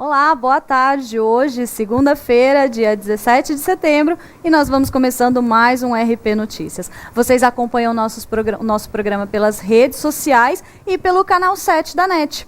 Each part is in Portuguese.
Olá, boa tarde. Hoje, segunda-feira, dia 17 de setembro, e nós vamos começando mais um RP Notícias. Vocês acompanham o nosso programa pelas redes sociais e pelo canal 7 da NET.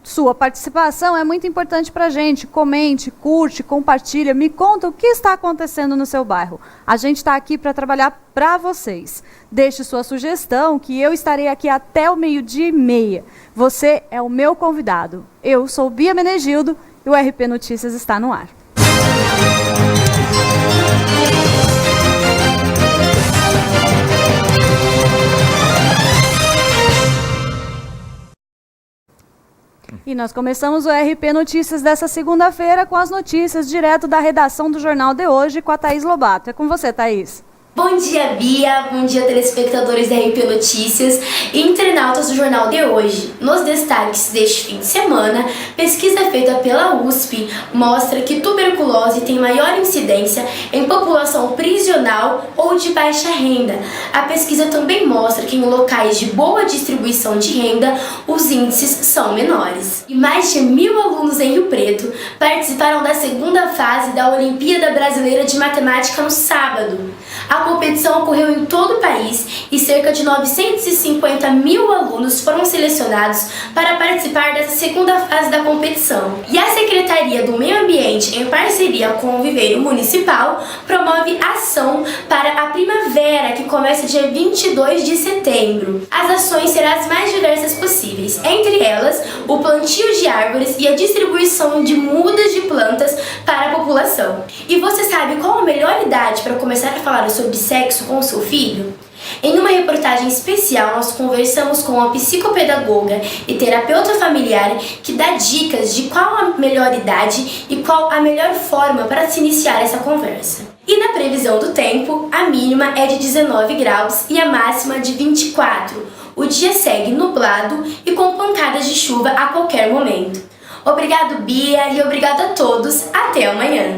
Sua participação é muito importante para a gente. Comente, curte, compartilha, me conta o que está acontecendo no seu bairro. A gente está aqui para trabalhar para vocês. Deixe sua sugestão que eu estarei aqui até o 12:30. Você é o meu convidado. Eu sou Bia Menegildo e o RP Notícias está no ar. E nós começamos o RP Notícias dessa segunda-feira com as notícias direto da redação do Jornal de Hoje com a Thaís Lobato. É com você, Thaís. Bom dia, Bia. Bom dia, telespectadores da RP Notícias e internautas do Jornal de Hoje. Nos destaques deste fim de semana, pesquisa feita pela USP mostra que tuberculose tem maior incidência em população prisional ou de baixa renda. A pesquisa também mostra que em locais de boa distribuição de renda, os índices são menores. E mais de 1.000 alunos em Rio Preto participaram da segunda fase da Olimpíada Brasileira de Matemática no sábado. A competição ocorreu em todo o país e cerca de 950.000 alunos foram selecionados para participar dessa segunda fase da competição. E a Secretaria do Meio Ambiente, em parceria com o Viveiro Municipal, promove ação para a primavera, que começa dia 22 de setembro. As ações serão as mais diversas possíveis, entre elas o plantio de árvores e a distribuição de mudas de plantas para a população. E você sabe qual a melhor idade para começar a falar sobre sexo com o seu filho? Em uma reportagem especial, nós conversamos com uma psicopedagoga e terapeuta familiar que dá dicas de qual a melhor idade e qual a melhor forma para se iniciar essa conversa. E na previsão do tempo, a mínima é de 19 graus e a máxima de 24. O dia segue nublado e com pancadas de chuva a qualquer momento. Obrigado, Bia, e obrigado a todos. Até amanhã.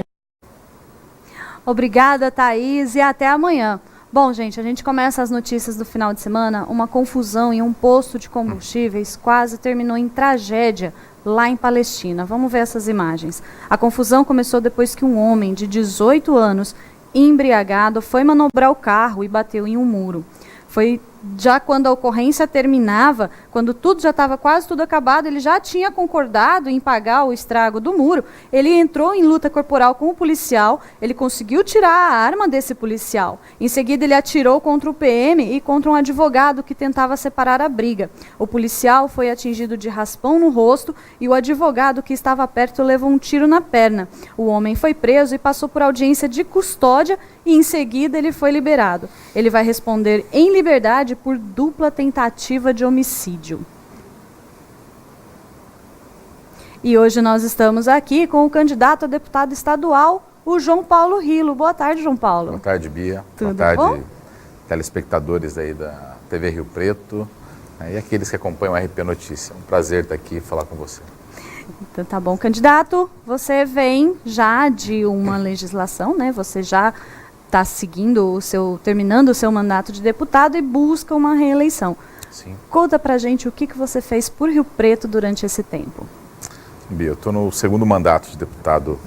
Obrigada, Thaís, e até amanhã. Bom, gente, a gente começa as notícias do final de semana. Uma confusão em um posto de combustíveis quase terminou em tragédia lá em Palestina. Vamos ver essas imagens. A confusão começou depois que um homem de 18 anos, embriagado, foi manobrar o carro e bateu em um muro. Foi já quando a ocorrência terminava, quando tudo já estava quase tudo acabado, ele já tinha concordado em pagar o estrago do muro. Ele entrou em luta corporal com o policial, ele conseguiu tirar a arma desse policial. Em seguida, ele atirou contra o PM e contra um advogado que tentava separar a briga. O policial foi atingido de raspão no rosto e o advogado que estava perto levou um tiro na perna. O homem foi preso e passou por audiência de custódia e em seguida ele foi liberado. Ele vai responder em liberdade por dupla tentativa de homicídio. E hoje nós estamos aqui com o candidato a deputado estadual, o João Paulo Rilo. Boa tarde, João Paulo. Boa tarde, Bia. Tudo Boa tarde, bom? Telespectadores aí da TV Rio Preto, e aqueles que acompanham o RP Notícia. É um prazer estar aqui e falar com você. Então tá bom, candidato. Você vem já de uma legislação, né? Você já está seguindo terminando o seu mandato de deputado e busca uma reeleição. Sim. Conta pra gente o que você fez por Rio Preto durante esse tempo. Bia, eu estou no segundo mandato de deputado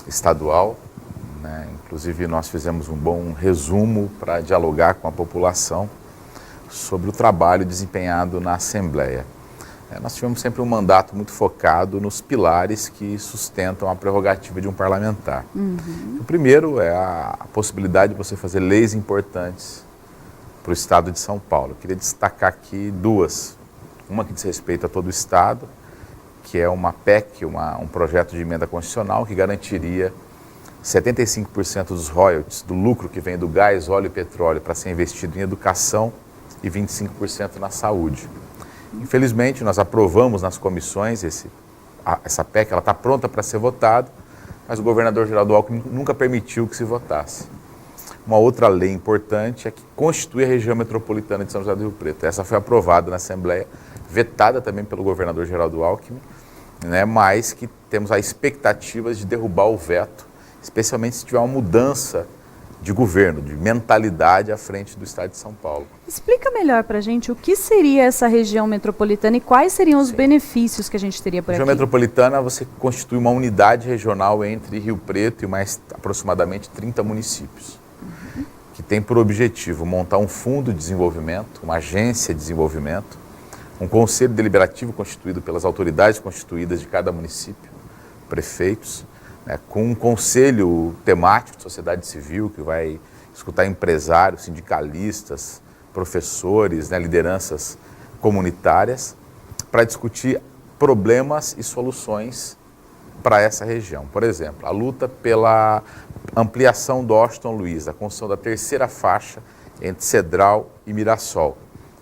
estadual, né? Inclusive nós fizemos um bom resumo para dialogar com a população sobre o trabalho desempenhado na Assembleia. Nós tivemos sempre um mandato muito focado nos pilares que sustentam a prerrogativa de um parlamentar. O primeiro é a possibilidade de você fazer leis importantes para o Estado de São Paulo. Eu queria destacar aqui duas. Uma que diz respeito a todo o Estado, que é uma PEC, um projeto de emenda constitucional que garantiria 75% dos royalties do lucro que vem do gás, óleo e petróleo para ser investido em educação e 25% na saúde. Infelizmente, nós aprovamos nas comissões essa PEC, ela está pronta para ser votada, mas o governador Geraldo Alckmin nunca permitiu que se votasse. Uma outra lei importante é que constitui a região metropolitana de São José do Rio Preto. Essa foi aprovada na Assembleia, vetada também pelo governador Geraldo Alckmin, né, mas que temos a expectativa de derrubar o veto, especialmente se tiver uma mudança de governo, de mentalidade à frente do Estado de São Paulo. Explica melhor para a gente o que seria essa região metropolitana e quais seriam os benefícios que a gente teria por aqui. Região metropolitana, você constitui uma unidade regional entre Rio Preto e mais aproximadamente 30 municípios, que tem por objetivo montar um fundo de desenvolvimento, uma agência de desenvolvimento, um conselho deliberativo constituído pelas autoridades constituídas de cada município, prefeitos, né, com um conselho temático de sociedade civil que vai escutar empresários, sindicalistas, professores, né, lideranças comunitárias, para discutir problemas e soluções para essa região. Por exemplo, a luta pela ampliação do Washington Luiz, a construção da terceira faixa entre Cedral e Mirassol.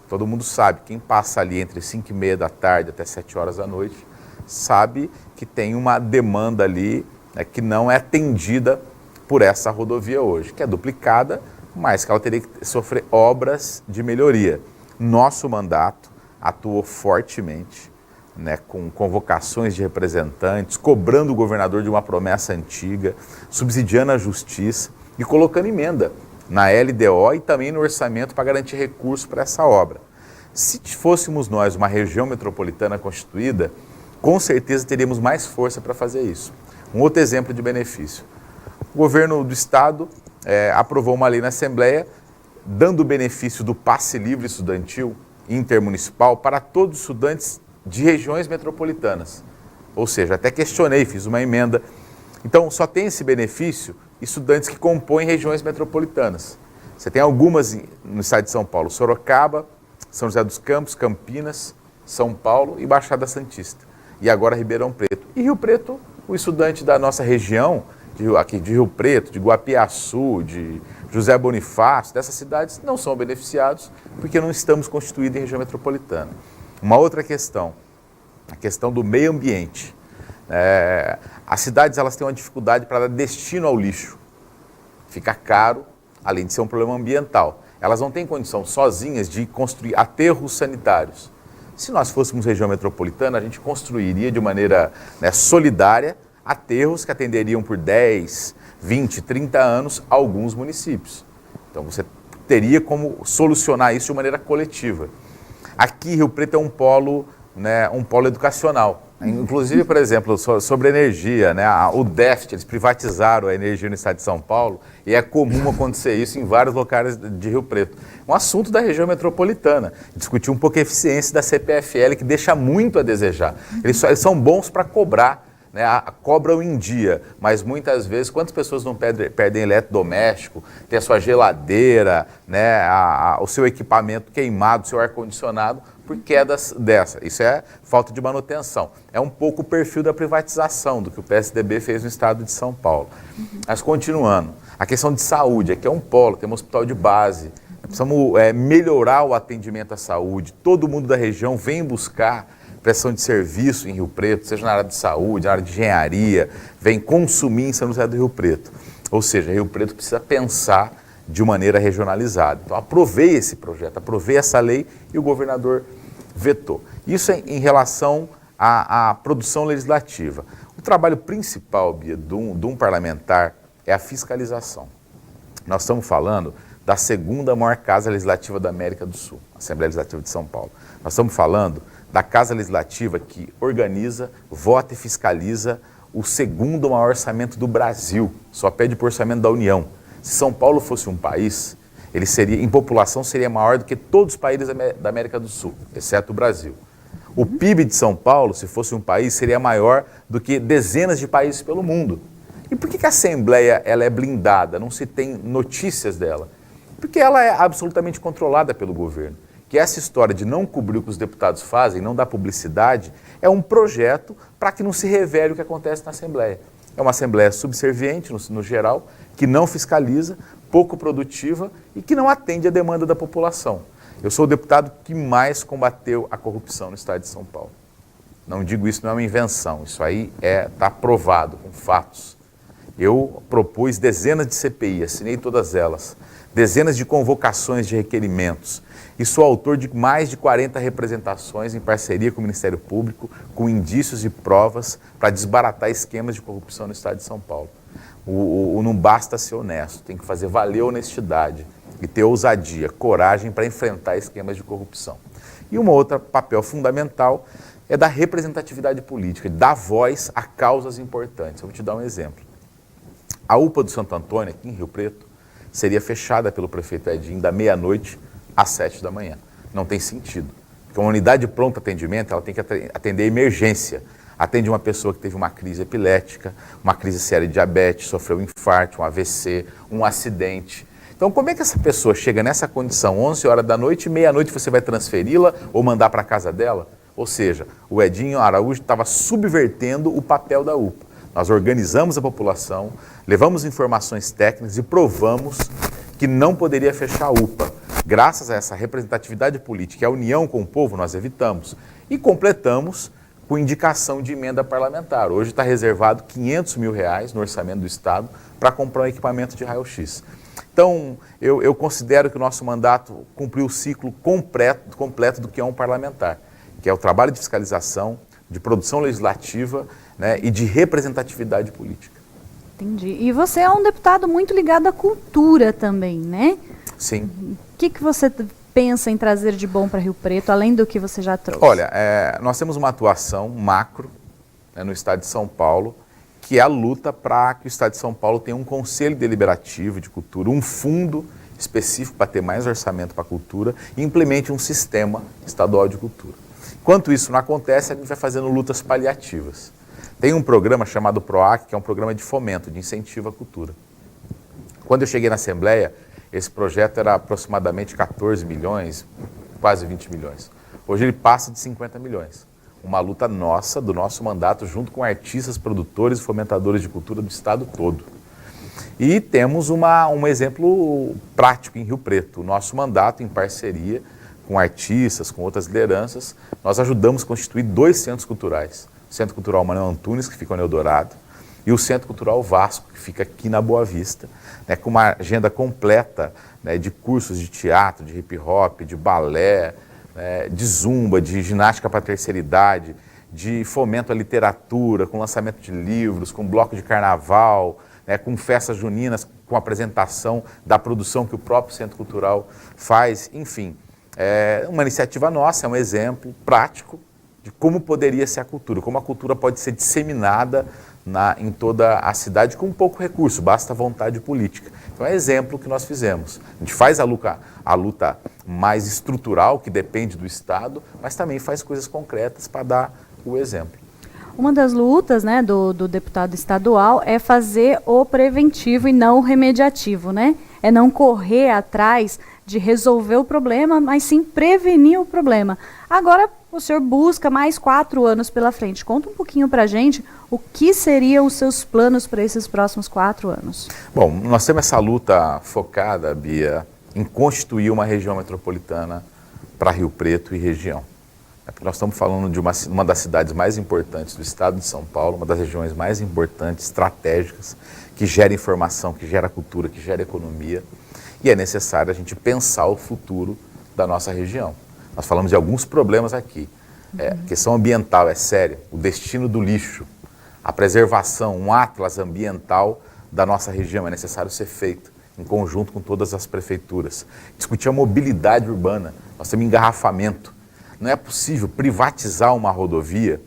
Todo mundo sabe, quem passa ali entre 5h30 da tarde até 7 horas da noite, sabe que tem uma demanda ali, né, que não é atendida por essa rodovia hoje, que é duplicada, mas que ela teria que sofrer obras de melhoria. Nosso mandato atuou fortemente, né, com convocações de representantes, cobrando o governador de uma promessa antiga, subsidiando a justiça e colocando emenda na LDO e também no orçamento para garantir recursos para essa obra. Se fôssemos nós uma região metropolitana constituída, com certeza teríamos mais força para fazer isso. Um outro exemplo de benefício. O governo do estado aprovou uma lei na Assembleia dando o benefício do passe livre estudantil intermunicipal para todos os estudantes de regiões metropolitanas. Ou seja, até questionei, fiz uma emenda. Então, só tem esse benefício estudantes que compõem regiões metropolitanas. Você tem algumas no estado de São Paulo: Sorocaba, São José dos Campos, Campinas, São Paulo e Baixada Santista. E agora Ribeirão Preto. E Rio Preto, o estudante da nossa região, aqui de Rio Preto, de Guapiaçu, de José Bonifácio, dessas cidades não são beneficiados porque não estamos constituídos em região metropolitana. Uma outra questão, a questão do meio ambiente. As cidades elas têm uma dificuldade para dar destino ao lixo. Fica caro, além de ser um problema ambiental. Elas não têm condição sozinhas de construir aterros sanitários. Se nós fôssemos região metropolitana, a gente construiria de maneira, né, solidária aterros que atenderiam por 10, 20, 30 anos alguns municípios. Então você teria como solucionar isso de maneira coletiva. Aqui Rio Preto é um polo, né, um polo educacional. Inclusive, por exemplo, sobre energia, né, o déficit, eles privatizaram a energia no estado de São Paulo e é comum acontecer isso em vários locais de Rio Preto. Um assunto da região metropolitana. Discutir um pouco a eficiência da CPFL, que deixa muito a desejar. Eles são bons para cobrar, né, cobram em dia, mas muitas vezes, quantas pessoas não perdem eletrodoméstico, tem a sua geladeira, né, o seu equipamento queimado, o seu ar-condicionado, por quedas dessa. Isso é falta de manutenção. É um pouco o perfil da privatização do que o PSDB fez no estado de São Paulo. Mas continuando, a questão de saúde, aqui é um polo, tem um hospital de base, precisamos melhorar o atendimento à saúde, todo mundo da região vem buscar prestação de serviço em Rio Preto, seja na área de saúde, na área de engenharia, vem consumir em São José do Rio Preto. Ou seja, Rio Preto precisa pensar de maneira regionalizada. Então, aprovei esse projeto, aprovei essa lei e o governador vetou. Isso é em relação à produção legislativa. O trabalho principal, Bia, de um parlamentar é a fiscalização. Nós estamos falando da segunda maior casa legislativa da América do Sul, a Assembleia Legislativa de São Paulo. Nós estamos falando da casa legislativa que organiza, vota e fiscaliza o segundo maior orçamento do Brasil, só pede por orçamento da União. Se São Paulo fosse um país, ele seria, em população, seria maior do que todos os países da América do Sul, exceto o Brasil. O PIB de São Paulo, se fosse um país, seria maior do que dezenas de países pelo mundo. E por que a Assembleia ela é blindada, não se tem notícias dela? Porque ela é absolutamente controlada pelo governo. Que essa história de não cobrir o que os deputados fazem, não dar publicidade, é um projeto para que não se revele o que acontece na Assembleia. É uma Assembleia subserviente, no geral, que não fiscaliza, pouco produtiva e que não atende à demanda da população. Eu sou o deputado que mais combateu a corrupção no estado de São Paulo. Não digo isso, não é uma invenção, isso aí está provado com fatos. Eu propus dezenas de CPI, assinei todas elas, dezenas de convocações de requerimentos e sou autor de mais de 40 representações em parceria com o Ministério Público, com indícios e provas para desbaratar esquemas de corrupção no estado de São Paulo. Não basta ser honesto, tem que fazer valer a honestidade e ter ousadia, coragem para enfrentar esquemas de corrupção. E um outro papel fundamental é da representatividade política, de dar voz a causas importantes. Eu vou te dar um exemplo. A UPA do Santo Antônio, aqui em Rio Preto, seria fechada pelo prefeito Edinho da meia-noite às 7 da manhã. Não tem sentido. Porque uma unidade de pronto atendimento, ela tem que atender emergência. Atende uma pessoa que teve uma crise epilética, uma crise séria de diabetes, sofreu um infarto, um AVC, um acidente. Então, como é que essa pessoa chega nessa condição, 11 horas da noite, e meia-noite você vai transferi-la ou mandar para a casa dela? Ou seja, o Edinho Araújo estava subvertendo o papel da UPA. Nós organizamos a população, levamos informações técnicas e provamos que não poderia fechar a UPA. Graças a essa representatividade política e a união com o povo, nós evitamos. E completamos com indicação de emenda parlamentar. Hoje está reservado R$500 mil no orçamento do Estado para comprar um equipamento de raio-x. Então, eu considero que o nosso mandato cumpriu o ciclo completo do que é um parlamentar, que é o trabalho de fiscalização, de produção legislativa, né, e de representatividade política. Entendi. E você é um deputado muito ligado à cultura também, né? Sim. O que você pensa em trazer de bom para Rio Preto, além do que você já trouxe? Olha, nós temos uma atuação macro, né, no estado de São Paulo, que é a luta para que o estado de São Paulo tenha um conselho deliberativo de cultura, um fundo específico para ter mais orçamento para a cultura e implemente um sistema estadual de cultura. Enquanto isso não acontece, a gente vai fazendo lutas paliativas. Tem um programa chamado PROAC, que é um programa de fomento, de incentivo à cultura. Quando eu cheguei na Assembleia, esse projeto era aproximadamente 14 milhões, quase 20 milhões. Hoje ele passa de 50 milhões. Uma luta nossa, do nosso mandato, junto com artistas, produtores e fomentadores de cultura do estado todo. E temos um exemplo prático em Rio Preto. O nosso mandato, em parceria com artistas, com outras lideranças, nós ajudamos a constituir 2 centros culturais. O Centro Cultural Manuel Antunes, que fica no Eldorado, e o Centro Cultural Vasco, que fica aqui na Boa Vista, né, com uma agenda completa, né, de cursos de teatro, de hip hop, de balé, de zumba, de ginástica para a terceira idade, de fomento à literatura, com lançamento de livros, com bloco de carnaval, né, com festas juninas, com apresentação da produção que o próprio Centro Cultural faz. Enfim, é uma iniciativa nossa, é um exemplo prático de como poderia ser a cultura, como a cultura pode ser disseminada em toda a cidade com pouco recurso, basta vontade política. Então é exemplo que nós fizemos. A gente faz a luta mais estrutural, que depende do Estado, mas também faz coisas concretas para dar o exemplo. Uma das lutas, né, do deputado estadual é fazer o preventivo e não o remediativo, né? É não correr atrás de resolver o problema, mas sim prevenir o problema. Agora, o senhor busca mais 4 anos pela frente. Conta um pouquinho para a gente o que seriam os seus planos para esses próximos 4 anos. Bom, nós temos essa luta focada, Bia, em constituir uma região metropolitana para Rio Preto e região. Porque nós estamos falando de uma das cidades mais importantes do estado de São Paulo, uma das regiões mais importantes, estratégicas, que gera informação, que gera cultura, que gera economia. E é necessário a gente pensar o futuro da nossa região. Nós falamos de alguns problemas aqui. A questão ambiental é séria, o destino do lixo, a preservação, um atlas ambiental da nossa região é necessário ser feito, em conjunto com todas as prefeituras. Discutir a mobilidade urbana, nós temos engarrafamento. Não é possível privatizar uma rodovia,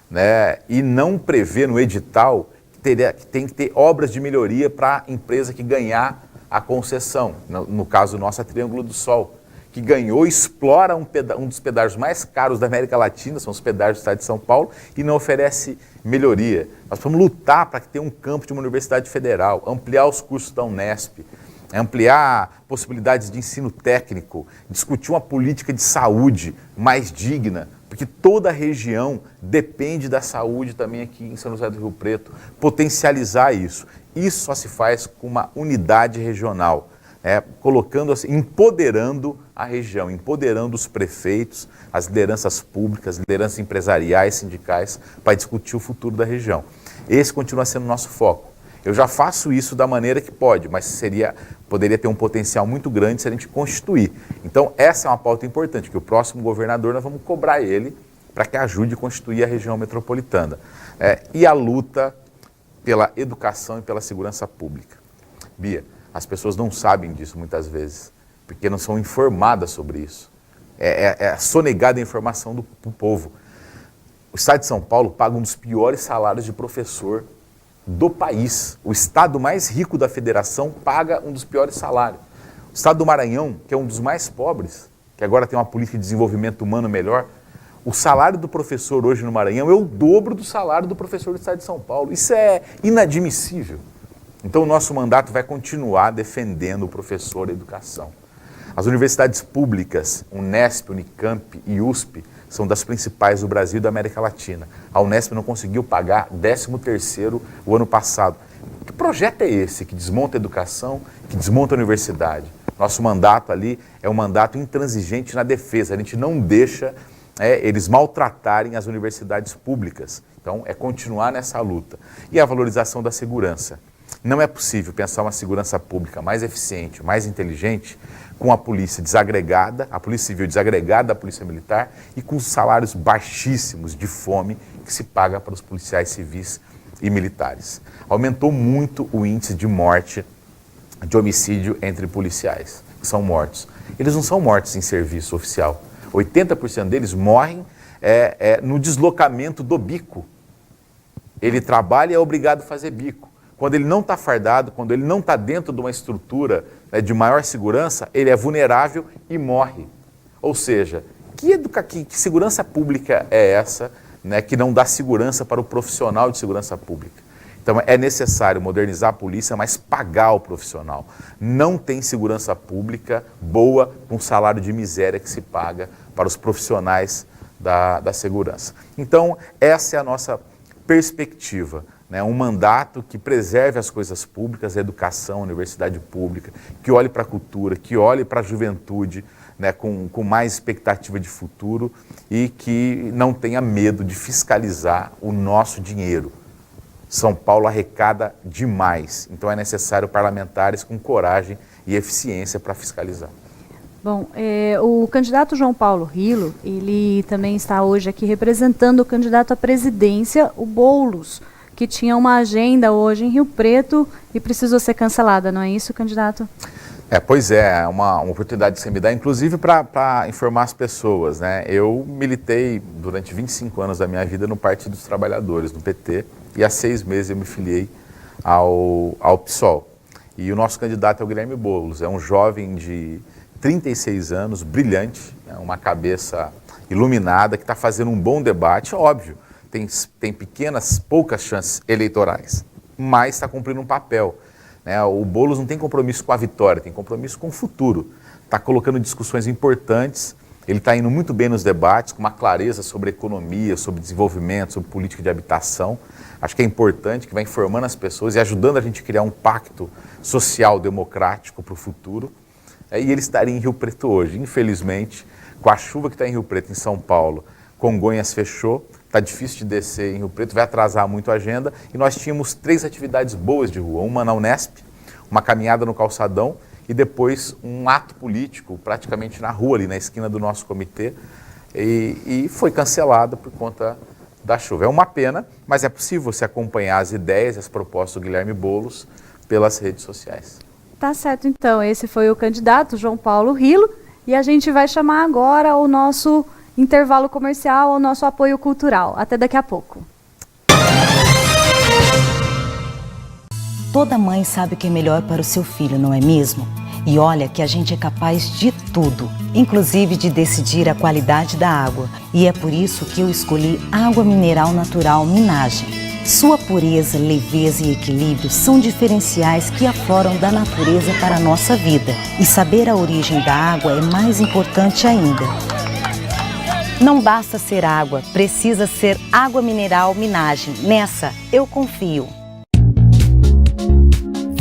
né, e não prever no edital que tem que ter obras de melhoria para a empresa que ganhar a concessão. No caso nosso, a Triângulo do Sol, que ganhou, explora um dos pedágios mais caros da América Latina, são os pedágios do estado de São Paulo, e não oferece melhoria. Nós vamos lutar para que tenha um campo de uma universidade federal, ampliar os cursos da Unesp, ampliar possibilidades de ensino técnico, discutir uma política de saúde mais digna, porque toda a região depende da saúde também aqui em São José do Rio Preto, potencializar isso. Isso só se faz com uma unidade regional, colocando assim, empoderando a região, empoderando os prefeitos, as lideranças públicas, lideranças empresariais, sindicais, para discutir o futuro da região. Esse continua sendo o nosso foco. Eu já faço isso da maneira que pode, mas poderia ter um potencial muito grande se a gente constituir. Então, essa é uma pauta importante, que o próximo governador nós vamos cobrar ele para que ajude a constituir a região metropolitana. E a luta pela educação e pela segurança pública. Bia, as pessoas não sabem disso muitas vezes, porque não são informadas sobre isso. É sonegada a informação do povo. O Estado de São Paulo paga um dos piores salários de professor do país. O estado mais rico da federação paga um dos piores salários. O estado do Maranhão, que é um dos mais pobres, que agora tem uma política de desenvolvimento humano melhor, o salário do professor hoje no Maranhão é o dobro do salário do professor do estado de São Paulo. Isso é inadmissível. Então o nosso mandato vai continuar defendendo o professor e a educação. As universidades públicas, Unesp, Unicamp e USP, são das principais do Brasil e da América Latina. A Unesp não conseguiu pagar 13º o ano passado. Que projeto é esse que desmonta a educação, que desmonta a universidade? Nosso mandato ali é um mandato intransigente na defesa. A gente não deixa eles maltratarem as universidades públicas. Então, é continuar nessa luta. E a valorização da segurança. Não é possível pensar uma segurança pública mais eficiente, mais inteligente, com a polícia desagregada, a polícia civil desagregada da polícia militar e com os salários baixíssimos de fome que se paga para os policiais civis e militares. Aumentou muito o índice de morte, de homicídio entre policiais, que são mortos. Eles não são mortos em serviço oficial. 80% deles morrem no deslocamento do bico. Ele trabalha e é obrigado a fazer bico. Quando ele não está fardado, quando ele não está dentro de uma estrutura de maior segurança, ele é vulnerável e morre. Ou seja, que segurança pública é essa, que não dá segurança para o profissional de segurança pública? Então é necessário modernizar a polícia, mas pagar o profissional. Não tem segurança pública boa com salário de miséria que se paga para os profissionais da segurança. Então essa é a nossa perspectiva. Um mandato que preserve as coisas públicas, a educação, a universidade pública, que olhe para a cultura, que olhe para a juventude com mais expectativa de futuro e que não tenha medo de fiscalizar o nosso dinheiro. São Paulo arrecada demais, então é necessário parlamentares com coragem e eficiência para fiscalizar. Bom, o candidato João Paulo Rilo, ele também está hoje aqui representando o candidato à presidência, o Boulos, que tinha uma agenda hoje em Rio Preto e precisou ser cancelada, não é isso, candidato? Pois é uma oportunidade que você me dá, inclusive para informar as pessoas. Eu militei durante 25 anos da minha vida no Partido dos Trabalhadores, no PT, e há 6 meses eu me filiei ao PSOL. E o nosso candidato é o Guilherme Boulos, é um jovem de 36 anos, brilhante, uma cabeça iluminada, que está fazendo um bom debate, óbvio. Tem poucas chances eleitorais, mas está cumprindo um papel. O Boulos não tem compromisso com a vitória, tem compromisso com o futuro. Está colocando discussões importantes, ele está indo muito bem nos debates, com uma clareza sobre economia, sobre desenvolvimento, sobre política de habitação. Acho que é importante, que vai informando as pessoas e ajudando a gente a criar um pacto social democrático para o futuro. E ele estaria em Rio Preto hoje. Infelizmente, com a chuva que está em Rio Preto, em São Paulo, Congonhas fechou. Está difícil de descer em Rio Preto, vai atrasar muito a agenda. E nós tínhamos 3 atividades boas de rua. Uma na Unesp, uma caminhada no calçadão e depois um ato político praticamente na rua, ali na esquina do nosso comitê. E foi cancelado por conta da chuva. É uma pena, mas é possível você acompanhar as ideias e as propostas do Guilherme Boulos pelas redes sociais. Tá certo, então. Esse foi o candidato João Paulo Rilo. E a gente vai chamar agora o nosso intervalo comercial, o nosso apoio cultural. Até daqui a pouco. Toda mãe sabe o que é melhor para o seu filho, não é mesmo? E olha que a gente é capaz de tudo, inclusive de decidir a qualidade da água. E é por isso que eu escolhi água mineral natural Minagem. Sua pureza, leveza e equilíbrio são diferenciais que afloram da natureza para a nossa vida. E saber a origem da água é mais importante ainda. Não basta ser água, precisa ser água mineral Minagem. Nessa, eu confio.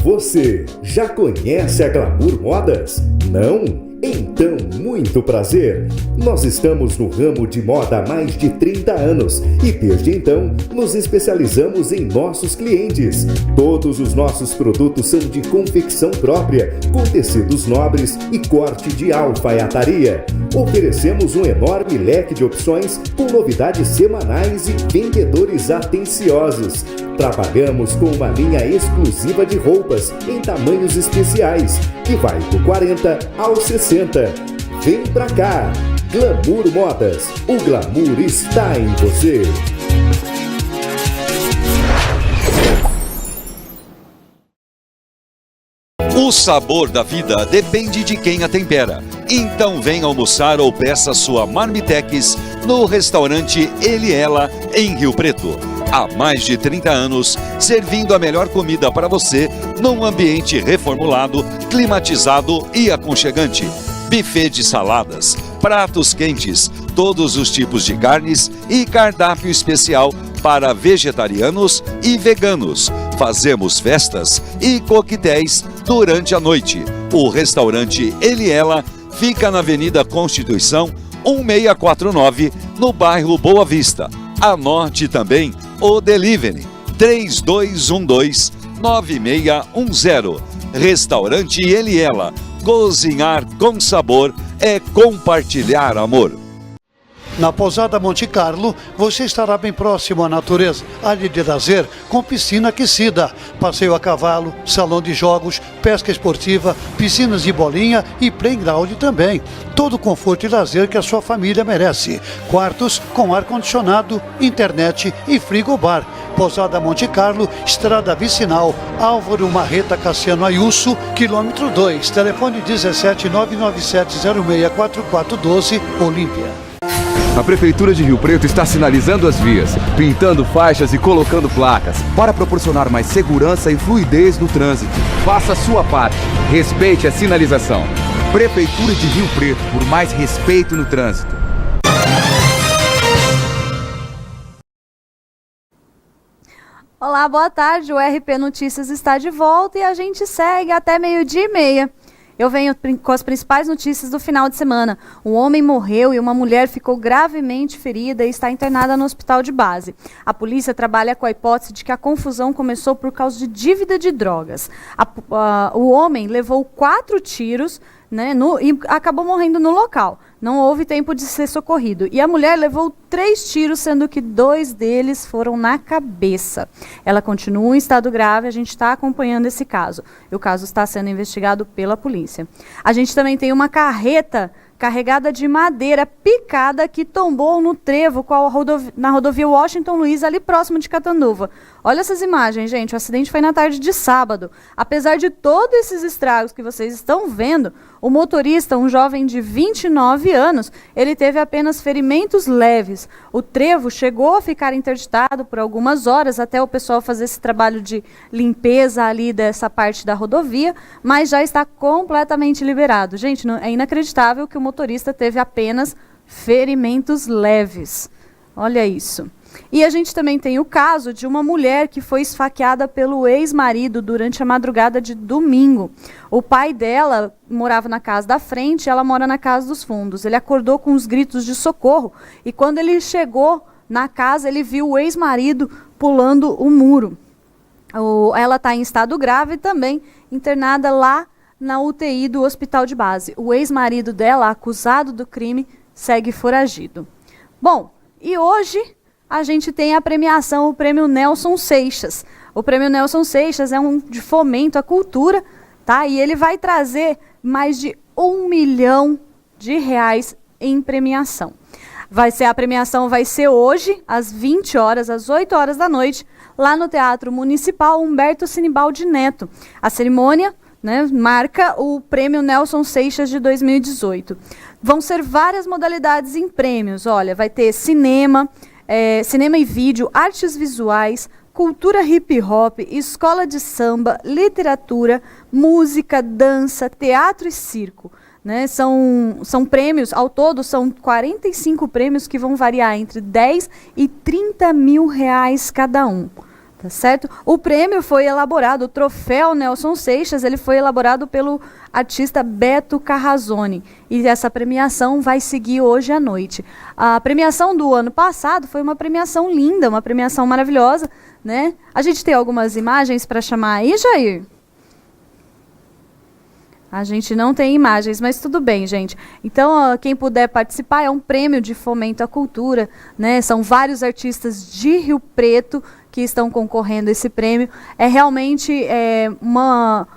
Você já conhece a Glamour Modas? Não? Então muito prazer. Nós estamos no ramo de moda há mais de 30 anos e desde então nos especializamos em nossos clientes. Todos os nossos produtos são de confecção própria, com tecidos nobres e corte de alfaiataria. Oferecemos um enorme leque de opções com novidades semanais e vendedores atenciosos. Trabalhamos com uma linha exclusiva de roupas em tamanhos especiais, que vai do 40 ao 60. Vem pra cá! Glamour Modas. O glamour está em você. O sabor da vida depende de quem a tempera. Então venha almoçar ou peça sua Marmitex no restaurante Ele e Ela, em Rio Preto. Há mais de 30 anos, servindo a melhor comida para você num ambiente reformulado, climatizado e aconchegante. Buffet de saladas, pratos quentes, todos os tipos de carnes e cardápio especial para vegetarianos e veganos. Fazemos festas e coquetéis durante a noite. O restaurante Ele e Ela fica na Avenida Constituição 1649, no bairro Boa Vista. Anote também o delivery 3212-9610. Restaurante Ele e Ela. Cozinhar com sabor é compartilhar amor. Na Pousada Monte Carlo, você estará bem próximo à natureza, área de lazer com piscina aquecida, passeio a cavalo, salão de jogos, pesca esportiva, piscinas de bolinha e playground também. Todo o conforto e lazer que a sua família merece. Quartos com ar-condicionado, internet e frigobar. Pousada Monte Carlo, Estrada Vicinal, Álvaro Marreta Cassiano Ayusso, quilômetro 2, telefone 17997064412, Olímpia. A Prefeitura de Rio Preto está sinalizando as vias, pintando faixas e colocando placas para proporcionar mais segurança e fluidez no trânsito. Faça a sua parte. Respeite a sinalização. Prefeitura de Rio Preto, por mais respeito no trânsito. Olá, boa tarde. O RP Notícias está de volta e a gente segue até 12:30. Eu venho com as principais notícias do final de semana. Um homem morreu e uma mulher ficou gravemente ferida e está internada no hospital de base. A polícia trabalha com a hipótese de que a confusão começou por causa de dívida de drogas. O homem levou 4 tiros, né, e acabou morrendo no local. Não houve tempo de ser socorrido. E a mulher levou 3 tiros, sendo que 2 deles foram na cabeça. Ela continua em estado grave, a gente está acompanhando esse caso. E o caso está sendo investigado pela polícia. A gente também tem uma carreta carregada de madeira picada que tombou no trevo na rodovia Washington Luiz, ali próximo de Catanduva. Olha essas imagens, gente. O acidente foi na tarde de sábado. Apesar de todos esses estragos que vocês estão vendo, o motorista, um jovem de 29 anos, ele teve apenas ferimentos leves. O trevo chegou a ficar interditado por algumas horas até o pessoal fazer esse trabalho de limpeza ali dessa parte da rodovia, mas já está completamente liberado. Gente, é inacreditável que o motorista teve apenas ferimentos leves. Olha isso. E a gente também tem o caso de uma mulher que foi esfaqueada pelo ex-marido durante a madrugada de domingo. O pai dela morava na casa da frente, ela mora na casa dos fundos. Ele acordou com os gritos de socorro e quando ele chegou na casa, ele viu o ex-marido pulando o muro. Ela está em estado grave também, internada lá na UTI do hospital de base. O ex-marido dela, acusado do crime, segue foragido. Bom, e hoje a gente tem a premiação, o Prêmio Nelson Seixas. O Prêmio Nelson Seixas é um de fomento à cultura, tá? E ele vai trazer mais de R$1 milhão em premiação. A premiação vai ser hoje, às 20 horas, às 8 horas da noite, lá no Teatro Municipal Humberto Sinibaldi Neto. A cerimônia, né, marca o Prêmio Nelson Seixas de 2018. Vão ser várias modalidades em prêmios. Olha, vai ter cinema e vídeo, artes visuais, cultura hip hop, escola de samba, literatura, música, dança, teatro e circo. Né? São prêmios, ao todo são 45 prêmios que vão variar entre 10 e 30 mil reais cada um. Tá certo? O prêmio foi elaborado, o troféu Nelson Seixas, ele foi elaborado pelo artista Beto Carrazone. E essa premiação vai seguir hoje à noite. A premiação do ano passado foi uma premiação linda, uma premiação maravilhosa, né? A gente tem algumas imagens para chamar aí, Jair? A gente não tem imagens, mas tudo bem, gente. Então, quem puder participar, é um prêmio de fomento à cultura, né? São vários artistas de Rio Preto que estão concorrendo a esse prêmio. É realmente uma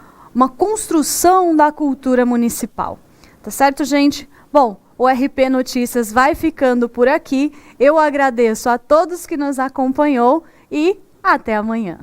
construção da cultura municipal. Tá certo, gente? Bom, o RP Notícias vai ficando por aqui. Eu agradeço a todos que nos acompanhou e até amanhã.